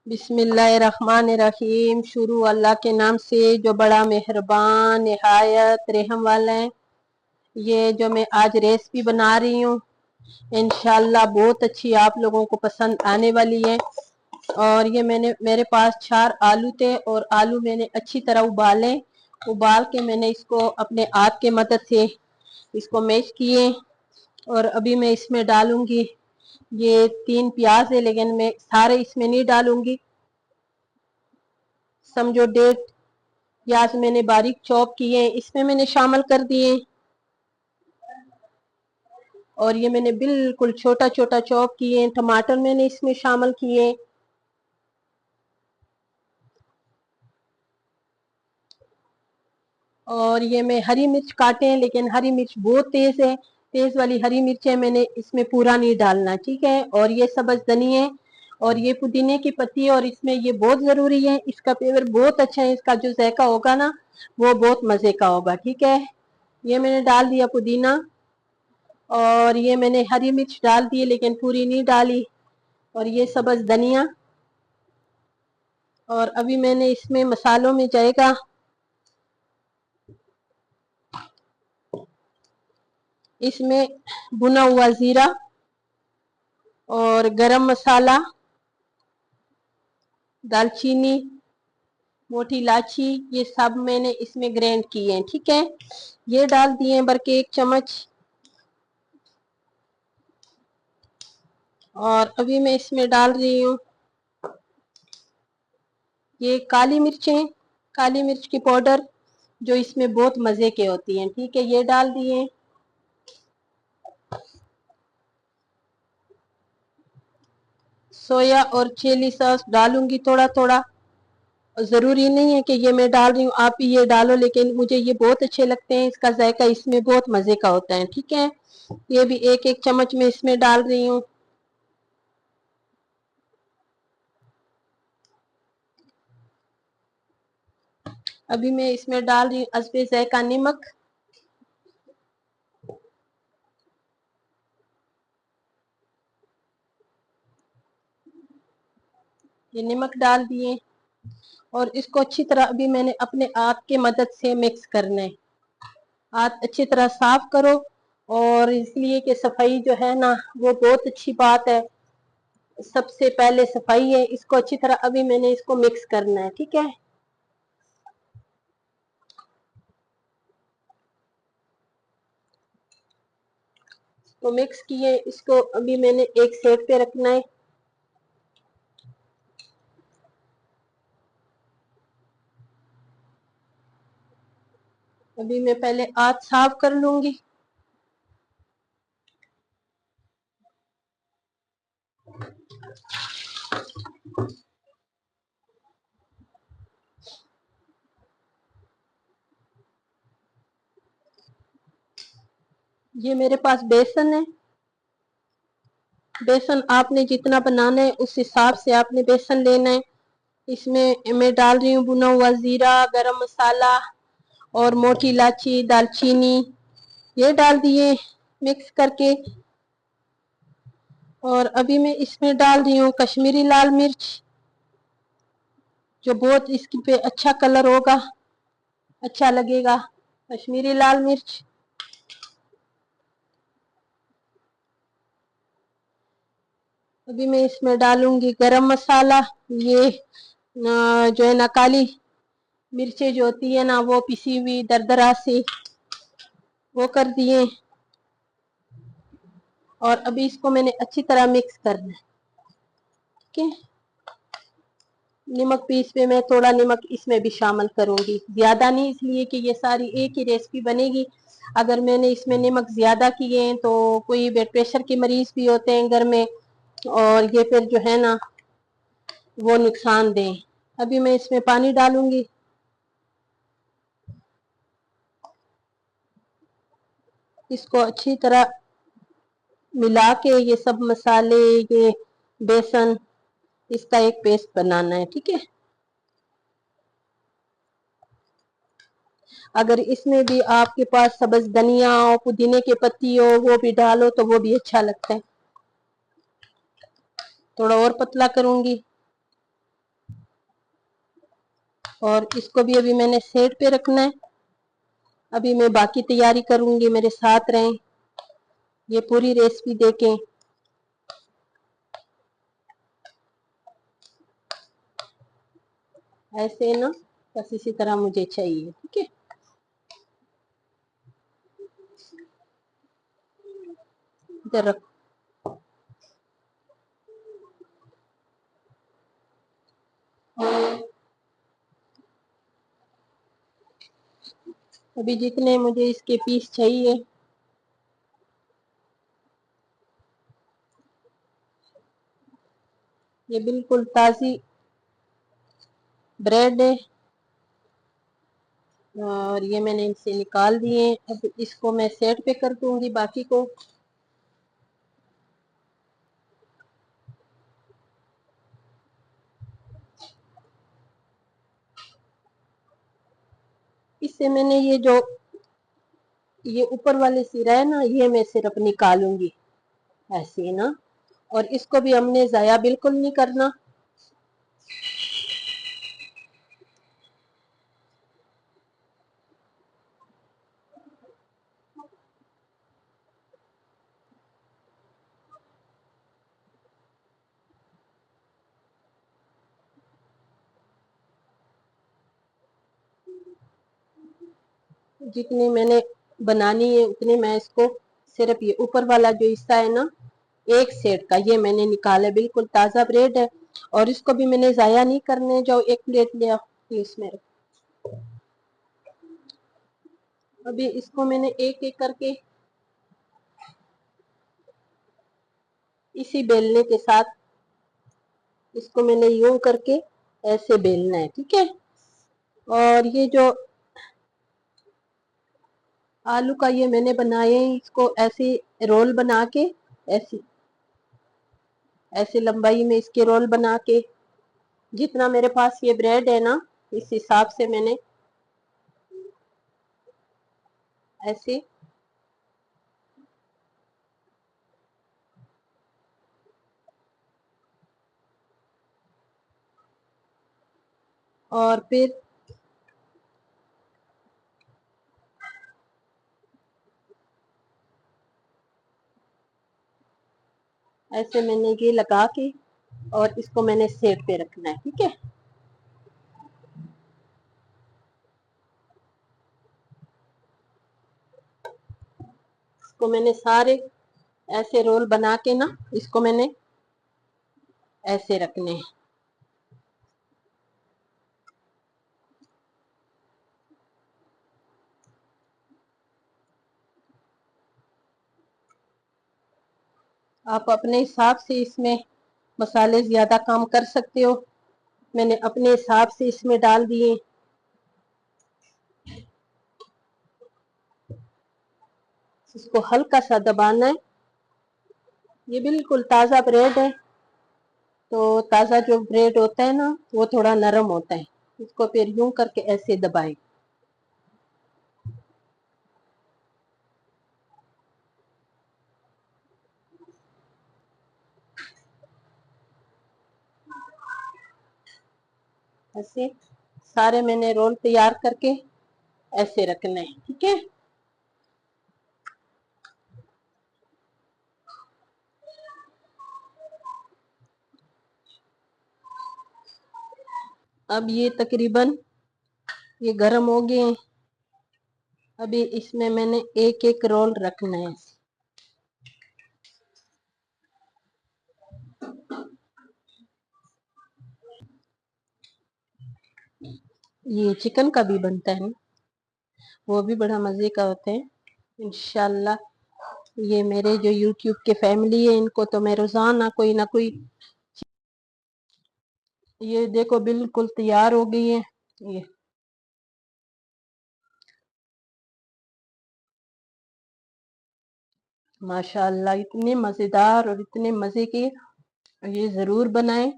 बिस्मिल्लाहिर्रहमानिर्रहीम। शुरू अल्लाह के नाम से जो बड़ा मेहरबान निहायत रहम वाला है। ये जो मैं आज रेसिपी बना रही हूँ इंशाल्लाह बहुत अच्छी आप लोगों को पसंद आने वाली है। और ये मेरे पास 4 आलू थे और आलू मैंने अच्छी तरह उबाल के मैंने इसको अपने हाथ के मदद से इसको मैश किए। और अभी मैं इसमें डालूंगी, ये 3 प्याज है लेकिन मैं सारे इसमें नहीं डालूंगी। समझो 1.5 प्याज मैंने बारीक चॉप किए इसमें मैंने शामिल कर दिए। और ये मैंने बिल्कुल छोटा छोटा चॉप किए टमाटर मैंने इसमें शामिल किए। और ये मैं हरी मिर्च काटे हैं लेकिन हरी मिर्च बहुत तेज है, तेज वाली हरी मिर्च है, मैंने इसमें पूरा नहीं डालना, ठीक है। और ये सब्ज धनिया और ये पुदीने की पत्ती, और इसमें ये बहुत जरूरी है, इसका फ्लेवर बहुत अच्छा है, इसका जो जायका होगा ना वो बहुत मजे का होगा, ठीक है। ये मैंने डाल दिया पुदीना और ये मैंने हरी मिर्च डाल दी लेकिन पूरी नहीं डाली। और ये सब्ज धनिया। और अभी मैंने इसमें मसालों में जाएगा इसमें भुना हुआ जीरा और गरम मसाला, दालचीनी, मोटी इलायची, ये सब मैंने इसमें ग्राइंड किए हैं, ठीक है। ये डाल दिए भर के 1 चम्मच। और अभी मैं इसमें डाल रही हूँ ये काली मिर्चें, काली मिर्च की पाउडर जो इसमें बहुत मजे के होती हैं, ठीक है, ये डाल दिए। सोया और चिली सॉस डालूंगी थोड़ा थोड़ा, जरूरी नहीं है कि ये मैं डाल रही हूँ आप ही ये डालो, लेकिन मुझे ये बहुत अच्छे लगते हैं, इसका जायका इसमें बहुत मजे का होता है, ठीक है। ये भी 1-1 चम्मच में इसमें डाल रही हूँ। अभी मैं इसमें डाल रही हूँ हस्बे जायका नमक। ये नमक डाल दिए और इसको अच्छी तरह अभी मैंने अपने हाथ के मदद से मिक्स करना है। हाथ अच्छी तरह साफ करो, और इसलिए कि सफाई जो है ना वो बहुत अच्छी बात है, सबसे पहले सफाई है। इसको अच्छी तरह अभी मैंने इसको मिक्स करना है, ठीक है। तो मिक्स किए, इसको अभी मैंने एक साइड पे रखना है। अभी मैं पहले हाथ साफ कर लूंगी। ये मेरे पास बेसन है, बेसन आपने जितना बनाना है उस हिसाब से आपने बेसन लेना है। इसमें मैं डाल रही हूँ भुना हुआ जीरा, गरम मसाला और मोटी इलायची, दालचीनी, ये डाल दिए मिक्स करके। और अभी मैं इसमें डाल रही हूँ कश्मीरी लाल मिर्च, जो बहुत इसकी पे अच्छा कलर होगा, अच्छा लगेगा, कश्मीरी लाल मिर्च। अभी मैं इसमें डालूंगी गरम मसाला, ये जो है ना काली मिर्चें जो होती है ना वो पिसी हुई दरदरा से वो कर दिए। और अभी इसको मैंने अच्छी तरह मिक्स करना है, ठीक है। नमक भी इसमें मैं थोड़ा नमक इसमें भी शामिल करूंगी, ज्यादा नहीं, इसलिए कि ये सारी एक ही रेसिपी बनेगी। अगर मैंने इसमें नमक ज्यादा किए हैं तो कोई ब्लड प्रेशर के मरीज भी होते हैं घर में, और ये फिर जो है ना वो नुकसान दें। अभी मैं इसमें पानी डालूंगी। इसको अच्छी तरह मिला के ये सब मसाले, ये बेसन, इसका एक पेस्ट बनाना है, ठीक है। अगर इसमें भी आपके पास सब्ज धनिया हो, पुदीने की पत्ती हो, वो भी डालो तो वो भी अच्छा लगता है। थोड़ा और पतला करूंगी। और इसको भी अभी मैंने सेट पे रखना है। अभी मैं बाकी तैयारी करूंगी, मेरे साथ रहें, ये पूरी रेसिपी देखें। ऐसे ना बस इसी तरह मुझे चाहिए, ठीक है। इधर रख। अभी जितने मुझे इसके पीस चाहिए, ये बिल्कुल ताज़ी ब्रेड है और ये मैंने इनसे निकाल दिए। अब इसको मैं सेट पे कर दूंगी बाकी को। इससे मैंने ये ऊपर वाले सिरा है ना, ये मैं सिर्फ निकालूंगी ऐसे ना। और इसको भी हमने ज़ाया बिल्कुल नहीं करना। जितनी मैंने बनानी है उतनी मैं इसको, सिर्फ ये ऊपर वाला जो हिस्सा है ना, एक सेट का ये मैंने निकाला है। बिल्कुल ताज़ा ब्रेड है और इसको भी मैंने ज़ाया नहीं करने। जो एक प्लेट लिया इसमें, अभी इसको मैंने एक एक करके इसी बेलने के साथ इसको मैंने यूं करके ऐसे बेलना है, ठीक है। और ये जो आलू का ये मैंने बनाए, इसको ऐसे रोल बना के ऐसे ऐसे लंबाई में इसके रोल बना के, जितना मेरे पास ये ब्रेड है ना, इस हिसाब से मैंने ऐसे और फिर ऐसे मैंने ये लगा के और इसको मैंने सेट पे रखना है, ठीक है। इसको मैंने सारे ऐसे रोल बना के ना, इसको मैंने ऐसे रखने हैं। आप अपने हिसाब से इसमें मसाले ज्यादा कम कर सकते हो। मैंने अपने हिसाब से इसमें डाल दिए। इसको हल्का सा दबाना है। ये बिल्कुल ताज़ा ब्रेड है, तो ताज़ा जो ब्रेड होता है ना, वो थोड़ा नरम होता है। इसको फिर यूं करके ऐसे दबाएं। ऐसे सारे मैंने रोल तैयार करके ऐसे रखने हैं, ठीक है। अब ये तकरीबन ये गर्म हो गए हैं। अभी इसमें मैंने एक एक रोल रखना है। ये चिकन का भी बनता है ना, वो भी बड़ा मजे का होता है। इंशाल्लाह ये मेरे जो यूट्यूब के फैमिली है, इनको तो मैं रोजाना कोई ना कोई, ये देखो बिल्कुल तैयार हो गई है ये। माशाल्लाह इतने मजेदार और इतने मजे के, ये जरूर बनाएं।